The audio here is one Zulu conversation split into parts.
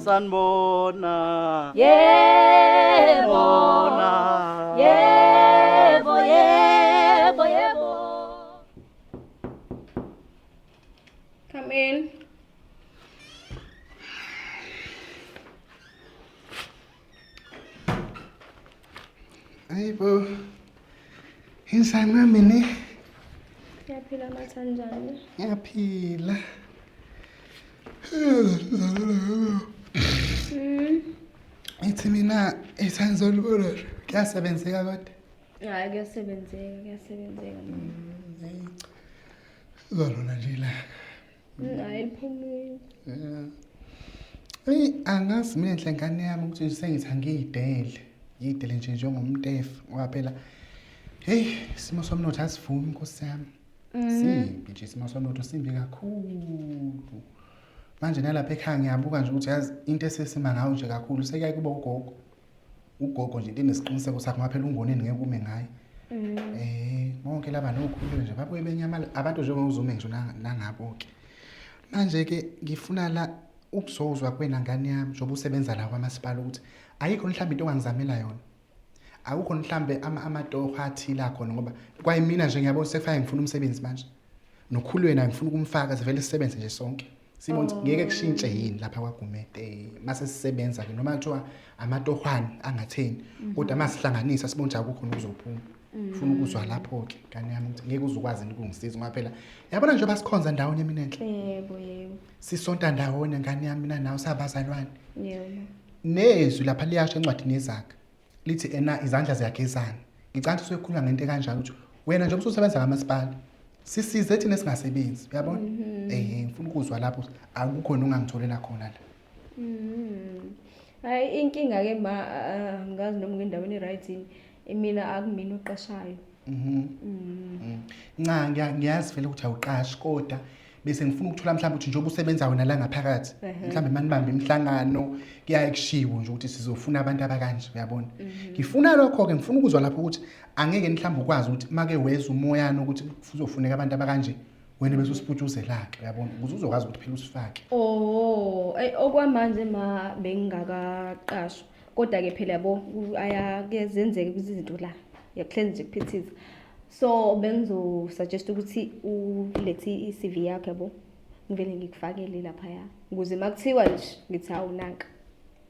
sanibona. Yebo. Yebo, yebo, yebo. Come in. Hayibo. Insani mami ne? Yaphila mathanjani? Ngiyaphila. Ithi mina esanzolibona kuyasebenzeka kodwa. Hayi kuyasebenzeka Zolona nje la. Hayi liphumile. Angazi mina enhle ngane yami ukuthi sengithi angiyidele. Yidele nje njengomtefu ngoba phela isimo somnotho asivumi Nkosi yami. Simbi nje isimo somnotho simbi kakhulu. Manje nalapha ekhaya ngiyabuka nje ukuthi yazi into esesima ngayo nje kakhulu sekuyayi kuba ugogo. Ugogo nje into enesiqiniseko sakhe ngoba phela ungoneni ngeke ume ngaye. Bonke laba nokhulu nje babuye benyamala abantu njengozume ngisho nangabo ke. Manje ke ngifuna la ukuzozwa kwena ngane yami njengoba usebenza la kwamasipala ukuthi ayikho mhlawumbe into ongangizamela yona. Akukho mhlawumbe amatoho athile khona ngoba kwaye mina nje ngiyabona sekufike ngifuna umsebenzi manje. Nokhulu wena ngifuna ukumfaka sivele sisebenze nje sonke. Sibona ukuthi ngeke kushintshe yini lapha kwaGumede mase sisebenza ke noma kuthiwa amatohwane angatheni kodwa masihlanganisa sibona ukuthi akukho ukuzophuma. Ufuna ukuzwa lapho ke ngane yami ukuthi ngeke uzukwazi ukungisiza ngoba phela yabona nje basikhonza ndawonye mina enhle. Yebo. Sisonta ndawonye ngane yami mina nawe sabazalwane. Yebo. Nezwi lapha liyasho encwadini yezakhe. Lithi ena izandla ziyagezana. Ngicela ukuthi uyokhuluma ngento ekanjalo ukuthi wena nje ususebenza kamasipala. Sisize thina singasebenzi, uyabona? Ngifuna ukuzwa lapho akukho ongangitholela khona la. Hayi inkinga ke ngazi noma ngendaweni right yini. Mina akumina oqashayo. Ngiyazi vele ukuthi awuqashi kodwa bese ngifuna ukuthola mhlawumbe ukuthi njengoba usebenza wena la ngaphakathi mhlawumbe manibambe imihlangano kuyaye kushiwo nje ukuthi sizofuna abantu abakanje uyabona. Ngifuna lokho ke ngifuna ukuzwa lapho ukuthi angeke mhlawumbe ukwazi ukuthi make weza umoyana ukuthi kuzofuneka abantu abakanje wena bese usiphutshuzela ke uyabona ukuze uzokwazi ukuthi phela usifake. Okwamanje bengingakaqashwa kodwa ke phela yabo ayakezenzeke izinto la yakuhlenza nje kuphithiza. So bengizosuggest ukuthi ulethe iCV yakho yabo ngivele ngikufakele lapha ya ukuze makuthiwa nje ngithi awunaka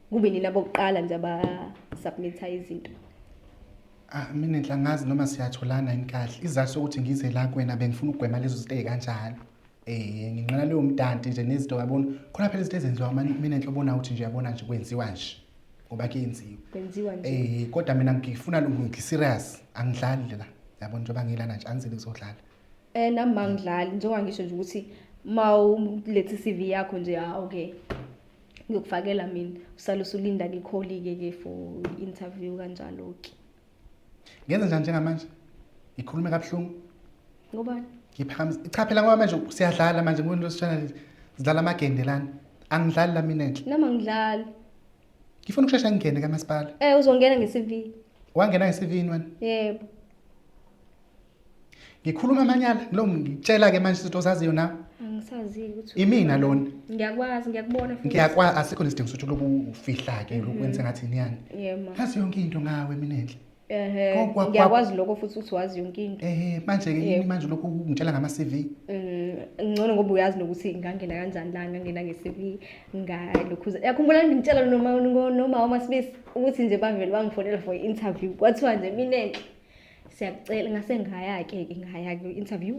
kube nina bokuqala nje abasubmitha izinto. Mina enhlangazi noma siyatholana inkahle izathu sokuthi ngize la kuwena bengifuna ukugwema lezo zinto ezikanjalo. Nginqala leyo mdanti nje nezinto yabona khona phela izinto ezenziwa mina enhlobona ukuthi nje yabona nje kwenziwa nje ngoba kwenziwa nje. Kodwa mina ngifuna ngiserious angidlali la yabona njengoba ngilana nje angizeli ukuzodlala. Nami mangidlali njengoba ngisho nje ukuthi mawulethe iCV yakho nje okay ngiyokufakela mina usale usulinda ke call ke for interview kanjalo ke. Ngenza njani njengamanje? Ngikhulume kabuhlungu. Ngobani? Ngiphakamisa. Cha phela ngoba manje siyadlala manje ngoba sishana sidlala amagende lana. Angidlali la mina enhle. Noma ngidlali. Ngifuna ukushesha ngingene kamasipala. Uzongena ngeCV. Wangena ngeCV wena? Yebo. Ngikhuluma amanyala lo ngitshela ke manje izinto ozaziyo na? Angisazi ukuthi imina lona. Ngiyakwazi ngiyakubona futhi. Ngiyakwazi asikho nesidingo sokuthi lokufihla ke lokwenza ngathi niyani. Yebo. Yazi yonke into ngawe mina enhle. Ngiyakwazi lokho futhi ukuthi wazi yonke into. Manje ke yini manje lokho ngitshela ngama CV? Ngcono ngoba uyazi nokuthi ngangena kanjani la ngangena ngeCV ngalokhuza. Yakhumbula ngitshela noma uMasibisi ukuthi nje bavele bangifonela for interview. Kwathiwa nje mina enhle. Siyakucela ngase ngaya ke ngaya ku interview.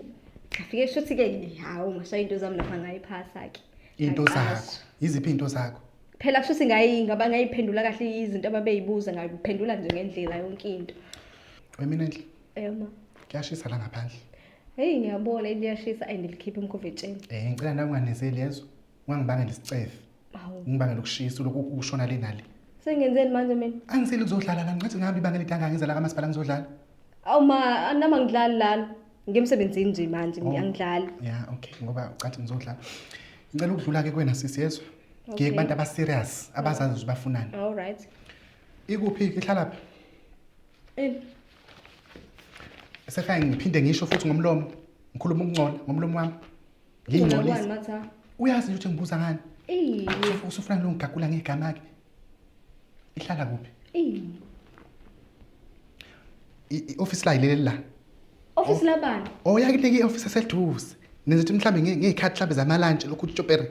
Afike shuthi ke hawo ngashaya into zami lapha ngayiphasa ke. Into zakho. Iziphi into zakho? Phela kusho ngaba ngayiphendula kahle izinto ababeyibuza ngayiphendula nje ngendlela yonke into. Wemina enhle. Ma. Kuyashisa la ngaphandle. Hey ngiyabona liyashisa ayindilikhiphe emkhovetsheni. Ngicela nawe unganezeli yezo. Ungangibangela isicefe. Ngibangela ukushisa lokhu ukushona le nale. Sengenzeni manje mina? Angiseli ukuzodlala la ngicathi ngihamba ibangela idanga ngiza la kamasipala ngizodlala. Nama ngidlali lana. Ngemsebenzini nje manje ngiyangidlala. Yeah, okay. Ngoba ucathi ngizodlala. Ngicela ukudlula ke kuwena sisi yezwa. Ngiye kubantu aba serious abazazi ukuthi bafunani. All right. Ikuphi ke hlala pha? Sefike ngiphinde ngisho futhi ngomlomo. Ngikhuluma ukungcola ngomlomo wami. Ngingcolisa. Uyazi ukuthi ngibuza ngani? Usufuna lo ngigagula ngegama ke. Ihlala kuphi? I-office la ilele la. Office labani? Oh yakileke i-office eseduze. Nenzithi mhlambe ngezikhathi mhlambe zamalunch lokhu utshopere.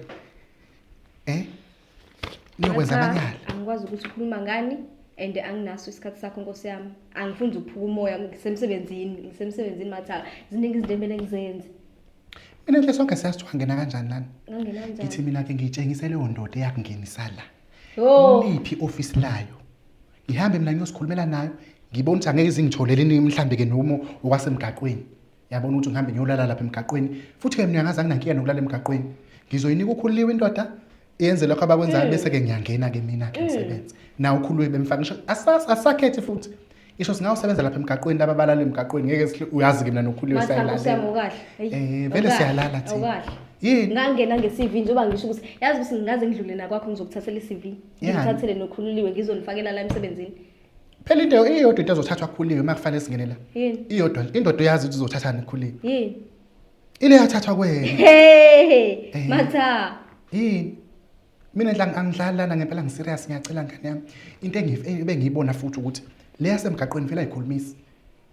Niyokwenza amanyala. Angikwazi ukuthi ukhuluma ngani and anginaso isikhathi sakho Nkosi yami. Angifuni ukuphuka umoya ngisemsebenzini mathala. Ziningi izinto emele ngizenze. Mina nje sonke siyasithiwa ngena kanjani lana? Ngangena kanjani? Ngithi mina ke ngitshengise leyo ndoda eyakungenisa la. Oh. Liphi office layo? Ngihambe mina ngiyosikhulumela nayo. Ngibona ukuthi angeke izingitholele ini mhlambe ke nomo okwasemgaqweni. Yabona ukuthi ngihambe ngiyolala lapha emgaqweni. Futhi ke mina ngazi anginankinga nokulala emgaqweni. Ngizoyinika ukhuliwe indoda yenze lokho abakwenzayo bese ke ngiyangena ke mina ke umsebenzi. Na ukhuluwe bemfaka ngisho asakhethi futhi. Ngisho singawusebenza lapha emgaqweni laba balala emgaqweni ngeke uyazi ke mina nokhuliwe sayalala. Usiyamo kahle. Vele siyalala thina. Awukahle. Yini? Ngangena nge-CV njengoba ngisho ukuthi yazi ukuthi ngingaze ngidlule nakwakho ngizokuthathela i-CV. Ngithathele nokhululiwe ngizonifakela la emsebenzini. Phela into iyodwa into ezothathwa khuliwe makufanele singene la. Yini? Iyodwa indoda uyazi ukuthi uzothathana khuliwe. Yini? Ile yathathwa kwena. Hey, Matha. Yini? Mina ndla angidlala ngempela ngiserious ngiyacela ngane yami. Into engiyibona futhi ukuthi le yasemgaqweni vele ayikhulumisi.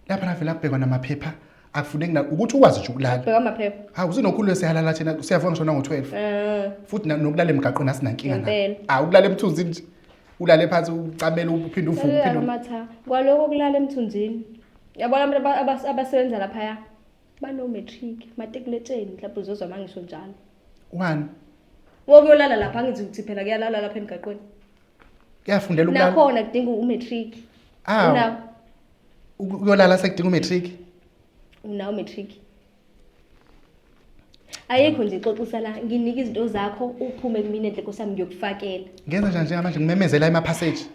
Lapha na vele kubhekwa namaphepha akufuneki ukuthi ukwazi nje ukulala. Bheka amaphepha. Hawu sinokhuluwe siyalala thina siyavuka ngisho na ngo12. Futhi nokulala emgaqweni asinankinga na. Ukulala emthunzini nje. Ulale phansi ucabela uphinde uvuke Matha. Kwaloko kulala emthunzini. Yabona abantu abasebenza lapha bano matric, matekuletsheni mhlawumbe uzozwa mangisho njalo. One. Wokuyolala lapha angithi ukuthi phela kuyalala lapha emgaqweni. Kuyafundela ukulala. Nakhona kudinga umatric. Unawo. Uyolala sekudinga umatric. Unawo matric. Ayikho nje xoxisa la nginika izinto zakho uphume kumina enhle Nkosi yami ngiyokufakela. Ngenza njani manje ngimemezela ema passage.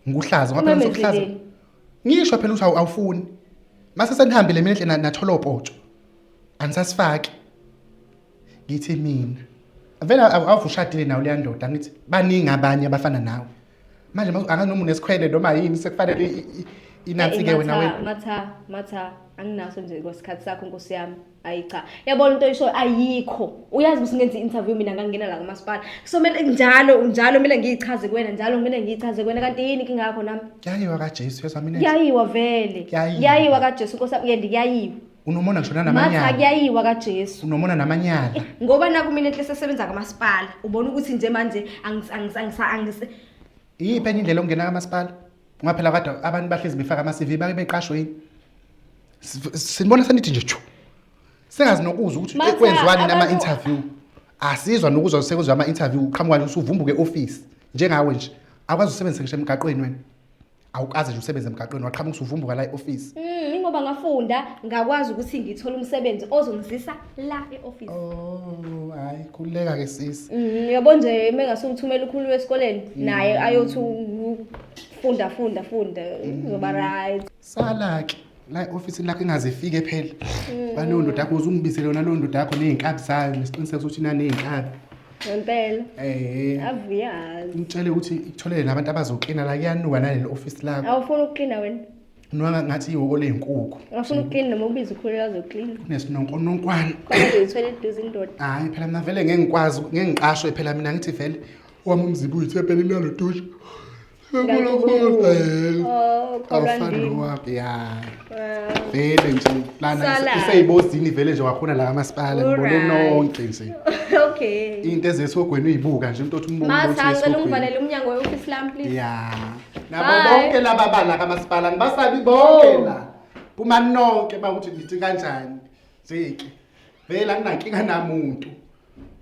Nguhlaza ngoba phela sokuhlaza. Ngisho phela ukuthi awufuni. Mase senihambile mina enhle nathola opotsho. Anisasifaki. Ngithi mina vele awuvushadile nawo le ndoda ngithi baningi abanye abafana nawe. Manje anganoma unesikhwele noma yini sekufanele inathi ke wena wena. Matha anginaso nje kwesikhathi sakho Nkosi yami. Ayi cha. Yabona into oyisho ayikho. Uyazi ukuthi ngenza i-interview mina ngangena la kamasipala. So mele njalo mele ngiyichaze kuwena njalo mele ngiyichaze kuwena kanti yini inkinga yakho nami? Yayiwa kaJesu yesa mina. Yayiwa vele. Yayiwa kaJesu Nkosi yami ngiyayiwa. Unomona ngishona namanyala. Matha kuyayiwa kaJesu. Unomona namanyala. Ngoba naku mina enhle sesebenza kamasipala. Ubona ukuthi nje manje Yiphi enye indlela ongena kamasipala? Ngoba phela kade abantu bahlezi befaka ama-CV bake beqashwe yini? Sinibona senithi nje chu. Sengazi nokuzwa ukuthi kwenziwani nama-interview. Asizwa nokuzwa sekuzwa ama-interview uqhamuka nje usuvumbuke e-office njengawe nje. Akwazi usebenzisa ngisho emgaqweni wena. Awukaze nje usebenze emgaqweni waqhamuka usuvumbuka la e-office. Ingoba ngafunda ngakwazi ukuthi ngithola umsebenzi ozongizisa la e-office. Oh, hayi khuleka ke sisi. Yabo nje mengasumthumela ukhulu esikoleni naye ayothi funda uzoba right. Sala ke la e-office lakho ingazifike phela. Balowo ndoda yakho uzungibisele yona lowo ndoda yakho nezинkabi zayo nesiqiniseko ukuthi una nezинkabi. Ngempela. Avuyazi. Ngitshele ukuthi ikutholele nabantu abazoklina la kuyanuka nalelo office lakho. Awufuna ukuklina wena? Nuka ngathi ihoko lezinkukhu. Awufuna ukuklina noma ubiza ukhulu azoklina. Kunesinonkononkwana. Kodwa uyithwele eduze indoda. Hayi phela mina vele ngeke ngikwazi ngeke ngiqashwe phela mina ngithi vele wami umzibu uyithepele nalo dosha. Awufani wakho ya. Vele nje lana iseyibozini vele nje wakhona la kamasipala ngibone nonke nje. Okay. Into ezesogweni uyibuka nje into othi umbone ukuthi esogweni. Ngicela ungivalele umnyango we-office lami please. Ya. Nabo bonke laba bala kamasipala ngibasabi bonke la. Kuma nonke bakuthi ngithi kanjani. Ziki. Vele anginankinga namuntu.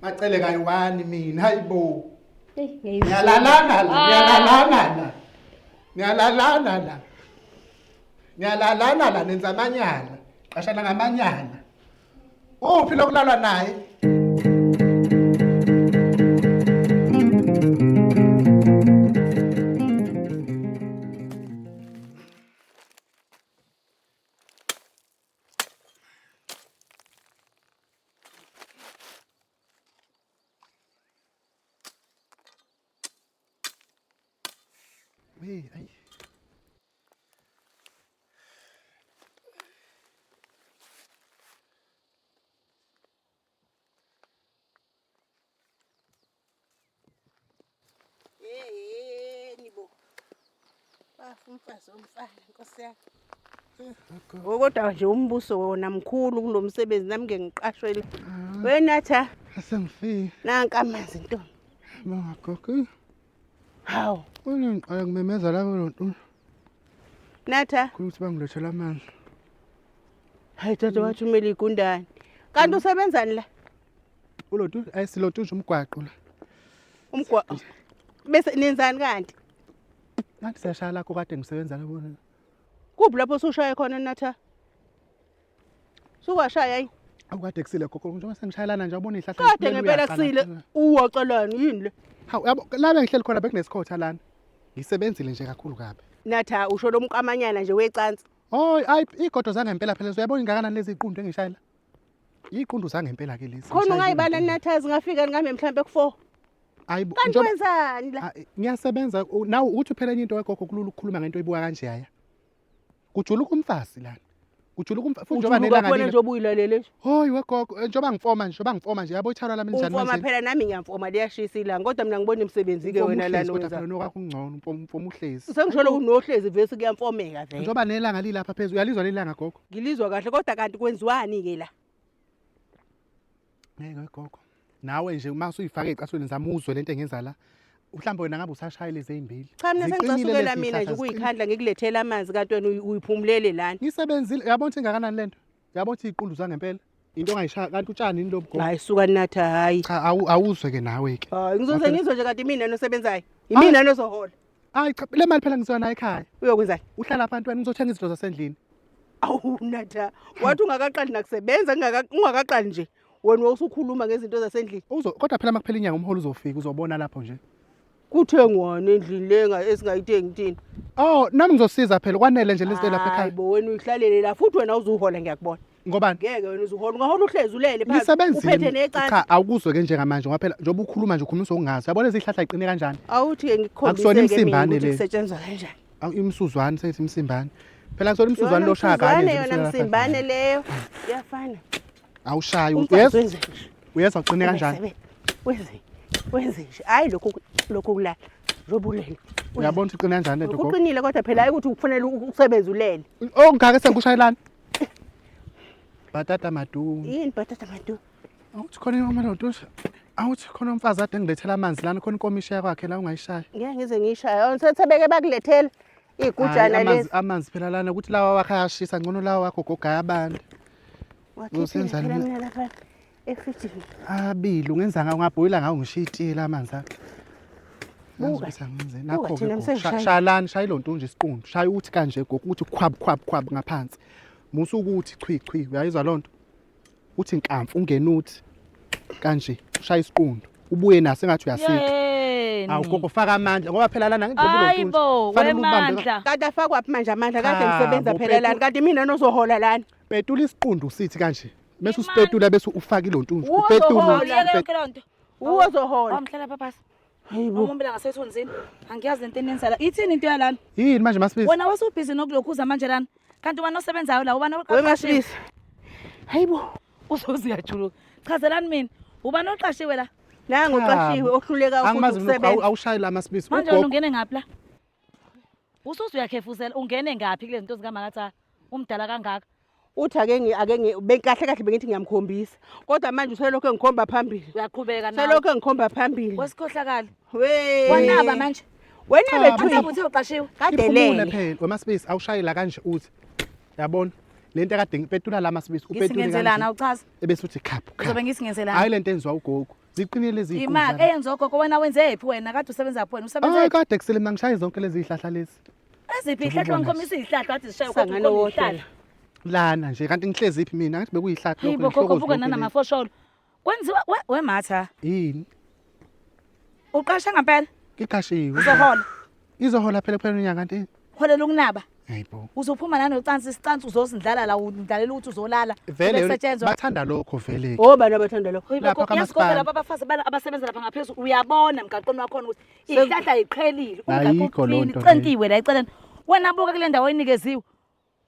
Macele kayiwani mina hayibo. Ngiyalalana la nenza amanyala. Qashana ngamanyala. Uphi lokulalwa naye? Hey, umfazi womfana Nkosi yami. Kodwa nje umbuso wona mkhulu kulomsebenzi nami ngeke ngiqashwe. Wenatha Asengifike. nanka amanzi ntombi. Bangagogo. Hawu, Unenqaya kumemeza lapho lonto. natha. Ukuthi bangilethela amanzi. Hayi tata wathumela igundane. Kanti usebenzani la? Ulonto ayisilonto nje umgwaqo la. Umgwaqo. Bese nenzani kanti? Nathi siyashaya lakho kade ngisebenza labona. Kuphi lapho usushaya khona natha? Sukwashaya yini? Awukade kusile gogo njengoba sengishayelana nje ubona ihlahla. Kade ngempela kusile. Uwacelani yini le? Hawu yabo la bengihleli khona bekunesikhothi lana. Ngisebenzile nje kakhulu kabi. Natha usho lo mqamanyana nje wecansi. Hoyi ayi igodo zangempela phela uyabona ingakanani lezi iqundu engishayela. Iqundu zangempela ke lezi. Khona ungayibala natha zingafika ngame mhlambe ku4. Hayi Kanti wenzani la? ngiyasebenza nawe uthi phela into wegogo kulula ukukhuluma ngento ebuka kanje haya. Kujuluka umfazi lana. Kujuluka umfazi futhi njoba nelanga leli. Nje obuyilalele. Hoyi wegogo njoba ngifoma nje yabo ithalwa lami njani manje. Umfoma phela nami ngiyamfoma liyashisa ilanga kodwa mina ngibona imisebenzi ke wena lana kodwa phela nokakho ungcono umfoma uhlezi. Sengisholo unohlezi vese kuyamfomeka vele. Njoba nelanga lilapha phezulu uyalizwa lelanga gogo. Ngilizwa kahle kodwa kanti kwenziwani ke la? Ngeke gogo. Nawe nje uma usuyifaka ecasweni zamuzwe lento engenza la. Mhlawumbe wena ngabe usashayile ezimbili. Cha mina sengicasukela mina nje ukuyikhandla ngikulethela amanzi kanti wena uyiphumulele lana. Ngisebenzile uyabona ukuthi ingakanani lento? Uyabona ukuthi iqundu zangempela. Into ongayishaya kanti utshani ini lobugogo? Hayi suka natha hayi. Cha awuzwe ke nawe ke. Hayi ngizoze ngizwe nje kanti mina nosebenzayo. Yimina nozohola. Hayi cha le mali phela ngizona ekhaya. Uyokwenzani? Uhlala phansi wena ngizothenga izinto zasendlini. Awu natha. Wathi ungakaqali nakusebenza ungakaqali nje. Wena usukhuluma ngezinto zasendlini. Kodwa phela makuphela inyanga umholo uzofika uzobona lapho nje. Kuthengwana endlini lenga esingayithengi thina. Oh nami ngizosiza phela kwanele nje lezi lapha ekhaya. Hayibo wena uyihlalele la futhi wena uzuhola ngiyakubona. Ngobani? Ngeke wena uzuhola ungahola uhlezi ulele phansi uphethe necala. Cha awukuzwe ke njengamanje ngoba phela njoba ukhuluma nje ukhuluma ungazi. Yabona izihlahla iqine kanjani? Awuthi ke ngikukhombise ke ukuthi kusetshenzwa kanjani. Imsuzwane sethi imsimbane. Phela kusona imsuzwane lo shaya kanye nje. Yona msimbane leyo. Iyafana. Awushayi uyezwa uqine kanjani? Wenze nje hayi lokho kulala njobulele uyabona ukuthi uqine kanjani lento gogo uqinile kodwa phela hayi ukuthi ukufanele ukusebenza ulele ongaka sengikushayelana batata madu yini batata madu awuthi khona noma lonto awuthi khona umfazi ade ngilethela amanzi lana khona inkomisha yakhe la ungayishaya ngeke ngize ngishaya awusethebeke bakulethela igujana lezi amanzi phela lana ukuthi lawa wakhe ayashisa ngcono lawa wakho gogaya abantu usenza mina lapha efridge abili ungenza ngabhoyila ngawo ngishitile amanzi akhe buka sengenze nakho shalani shayilo nto nje isiqundu shaya uthi kanje gogo uthi khwab ngaphansi musu ukuthi chwi uyayizwa lonto uthi inkamfu ungenuthi kanje shaya isiqundu ubuye naso engathi uyasika awugogo faka amandla ngoba phela lana ngizobulo fanele kanti afakwa phi manje amandla kade ngisebenza phela lana kanti mina nozohola lana petula isiqundu sithi kanje bese usipetula bese ufaka ilontunju upetula uzohola amhlala papasa hayibo umombela ngasethunzini angiyazi into enenzala ithini into yalana yini manje masibisi wena wasubhizi nokulokhuza manje lana kanti wena osebenzayo la ubani wemasibisi hayibo uzoziyajuluka chazelani mina ubani oqashiwe la nangu oqashiwe ohluleka ukusebenza awushayela amasibisi manje wena ungene ngaphi la usuze uyakhefuzela ungene ngaphi kule zinto zikamakatha umdala kangaka uthi ake bekahle bengithi ngiyamkhombisa kodwa manje uselokho engikhomba phambili uyaqhubeka nawe selokho engikhomba phambili wesikhohlakala we wanaba manje wena bethu uthi uqashiwe kadelele phela wamasibisi awushayela kanje uthi yabona lento kade ngipetula la masibisi upetulenzelana uchaza ebese uthi khaphu uzobe ngisingenzelana hayi lento enziwa ugogo ziqinile lezi iqhubha imali eyenza ugogo wena wenzephi wena kade usebenza phi wena usebenza hayi kade kusele mina ngishaye zonke lezi ihlahla lezi eziphi ihlahla ngikhomisa ihlahla wathi zishaye kodwa ihlahla lana nje kanti ngihlezi iphi mina ngathi bekuyihlahla lokho lokho buka nana mafosholo kwenziwa wematha yini uqasha ngempela ngiqashiwe izohola phela unyaka kanti holela ukunaba hayibo uzophuma nanocansi isicansi uzosindlala la udlalela ukuthi uzolala vele bathanda lokho vele bana bathanda lokho lapha kamasipala lapha abafazi abasebenza lapha ngaphezulu uyabona emgaqweni wakho ukuthi ihlahla ayiqhelile ungaqoqini centiwe la eceleni wena buka kule ndawo enikeziwe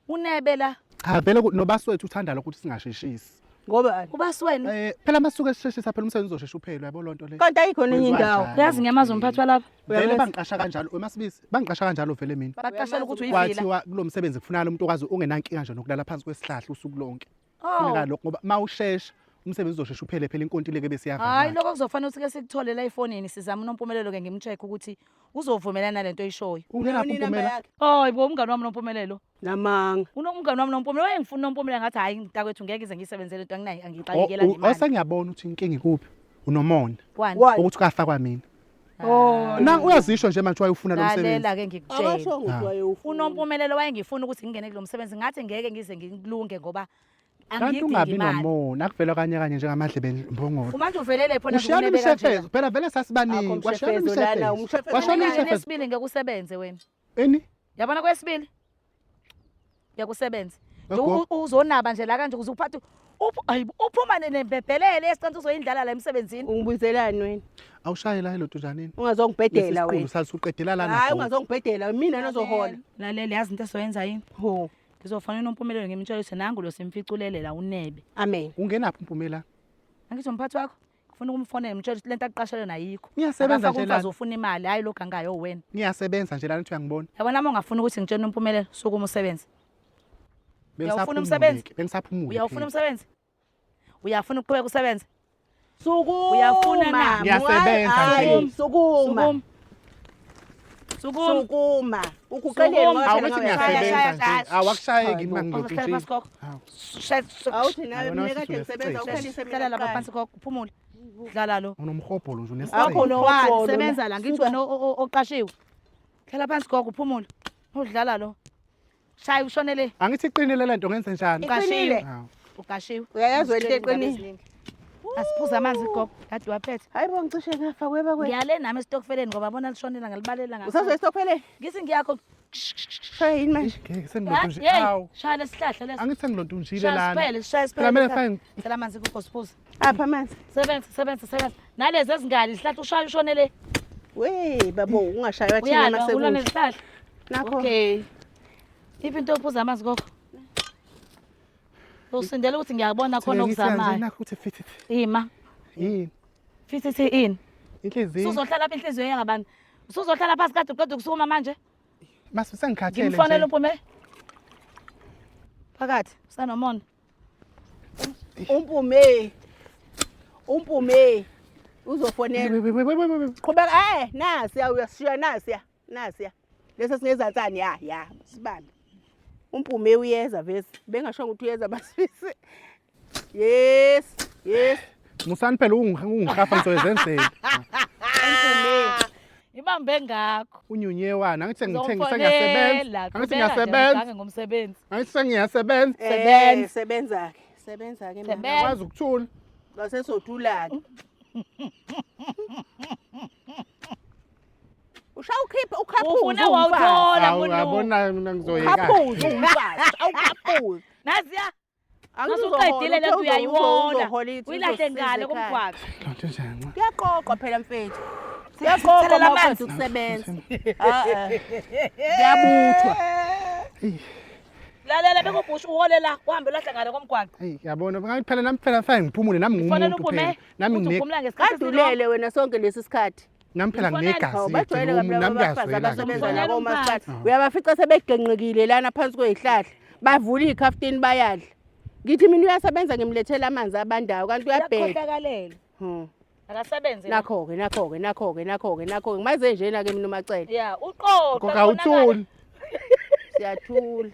unebe la vele nobaswethu uthanda lokho ukuthi singasheshisi Ngoba Ubasiwena. Phela masuke sisheshisa phela umsebenzi uzoshesha uphele yabo lonto le. kanti ayikho nenye indawo. Uyazi ngiyamazi umphathi walapha. Vele bangiqasha kanjalo uMasibisi bangiqasha kanjalo vele mina. Baqashela ukuthi uyivila. Kwathiwa kulo msebenzi kufunakala umuntu okwazi ungenankinga nje nokulala phansi kwesihlahla usuku lonke. Oh. Kufuneka lokho ngoba mawushesha umsebenzi uzoshesha uphele phela inkontileke bese Hayi yavala. lokho kuzofanele ukuthi ke sikuthole la efonini sizama uNompumelelo ke ngimcheck ukuthi uzovumelana nalento oyishoyo. Ungenaphi umpumela? Hayi bo umngani wami noMpumelelo. Namanga. Unomngani wami noMpumelelo wayengifuna uNompumelelo ngathi hayi mntakwethu ngeke ize ngiyisebenzele into anginayo angixakekela ngemali. Osengiyabona ukuthi inkinga ikuphi unomona Kwani? ukuthi kafa kwamina. Oh, Na uyazisho nje manje wayefuna lo msebenzi. Lalela ke ngikutshela. akasho ukuthi wayewufuna. uNompumelelo wayengifuna ukuthi ngingene kulo msebenzi ngathi ngeke ngize ngilunge ngoba Kanti angiyidingi ungabi imali. nomona akuvela kanye njengamadle mbongolo. Manje uvelele phona Ushiyana umshefezo phela vele sasibaningi Akho kwashiyana umshefezo lana, umshefezo. umshefezo Kwashiyana lana. umshefezo. Nesibili ngeke usebenze wena. Eni? Yabona kwesibili? Yakusebenza. Yebo. Uzonaba nje la kanje ukuze uphathe uphuma nembebhelele esicansi uzoyindlala la emsebenzini. Ungibuyiselani wena? Awushaye la hello Tujani. Ungazongibhedela wena. Usalisa uqedela lana. Hayi ungazongibhedela mina nozohola. Lalela yazi into esoyenza yini? Ho. Ngizofanele uNompumelelo ngimtshela ukuthi nangu lo simficulele la unebe. Amen. Ungenaphi umpumela? Angithi umphathi wakho ufuna ukumfonela ngimtshela ukuthi lento akuqashele nayikho. Ngiyasebenza nje Umfazi la. ufuna imali hayi lokho angayo wena. Ngiyasebenza nje lana uyangibona. Yabona uma ungafuna ukuthi ngitshele uNompumelelo sukuma usebenze. Uyawufuna Bengisaphumule. umsebenzi? Bengisaphumule. Uyawufuna umsebenzi? Uyafuna ukuqhubeka usebenze? Sukuma. Uyafuna na? Ngiyasebenza Hayi, nje. Sukuma. Sukuma. Sukuma. Ukuqedela Sukuma. ngoba Awuthi phela ngiyasebenza nje. Shaya. Awukushayeki Hayi, mangiloku Uhlala nje. phansi kokho. Hawu. awuthi nawe Yabona mina wathi kade ngisebenza uyasebenza. ukhalise mina. Hlala lapha phansi kokho uphumule. Dlala lo. Unomhobholo nje Akho unesayini. no Wani wobolo sebenza la. la ngithi wena oqashiwe. Hlala phansi kokho uphumule. Udlala lo. Shaya ushonele. Angithi iqinile lento ngenze njani? Uqashiwe. Hawu. Uqashiwe. Uyayazi wena into eqinile. Asiphuza amanzi gogo. Kade waphethe. Hayi bo ngicishe ngafa kweba kwena. Ngiyale nami esitokfeleni ngoba bona lishonela ngalibalela ngaso. Usazoya esitokfeleni? Ngithi ngiyakho. Shaya yini manje? Ngeke sengilonto nje. Hey, Hawu. shaya lesihlahla lesi. Angithi sengilonto njile Shaya lana. siphele, shaya Phela siphele. kumele fine. Sela amanzi gogo siphuza. Apha amanzi. Sebenza. Nalezi ezingali isihlahla ushaya ushonele. We babo ungashaywa thina Uyalwa mase ulona kunje. isihlahla. Nakho. Okay. Iphi into ophuza amanzi gogo? Usindela ukuthi ngiyabona khona okuzamayo. Nakho uthi fithi. Ima. Yini? Fithi in. Inhliziyo. Usuzohlala lapha inhliziyo yangabani? Usuzohlala phansi kade uqeda ukusukuma manje? Mase sengikhathele Ngimfonela nje. uphume. Phakathi sanomona. Umpume. Uzofonela. We. Qhubeka nasiya uyashiya nasiya. Lesa singezantsani ya sibambe. Umpume uyeza vese. Bengasho ukuthi uyeza basifisi. Yes. Musani phela ungihafa ngizoyenzenzela. Umpume. Ibambe ngakho. Unyunyewana angithi Uzofonela, sengiyasebenza. Angithi qhubeka nje, ngiyasebenza. ugange ngomsebenzi. Angithi sengiyasebenza. Sebenza ke Sebenza. mama. Ngiyakwazi ukuthula. Ngase sothula ke. Ushawukhipha ukhaphuza. Ufuna wawuthola Hawu mulu. yabona mina ngizoyeka. Ukhaphuza umfazi. Awukhaphuza. Naziya. Nasuqedile lento uyayiwona. Uyilahle ngale komgwaqo. Lonto njani? Kuyaqoqwa phela mfethu. Thelela Kuyaqoqwa amanzi. manje ukusebenza. Kuyabuthwa. Lalela bekubhusha uholela uhambe lahle ngale komgwaqo. Hey yabona ngathi phela nami phela fane ngiphumule nami Kufanele ngumuntu uphume. phela. Nami ngine uphumula ngesikhathi Kadulele wena sonke lesi sikhathi. nami phela nginegazi. Bajwayele nami kabi abafazi ngiyazwela abasebenza Kufanele la komasipala. umphathe. Uyabafica sebegenqikile lana phansi kwezihlahla. Bavula ikhaftini bayadla. Ngithi mina uyasebenza ngimlethela amanzi abandayo kanti uyabheka. Yakhohlakalela. Akasebenze. Nakho-ke. Ngimaze njena ke mina umacele. Ya, uqoqo. Ngokawuthuli. Siyathula.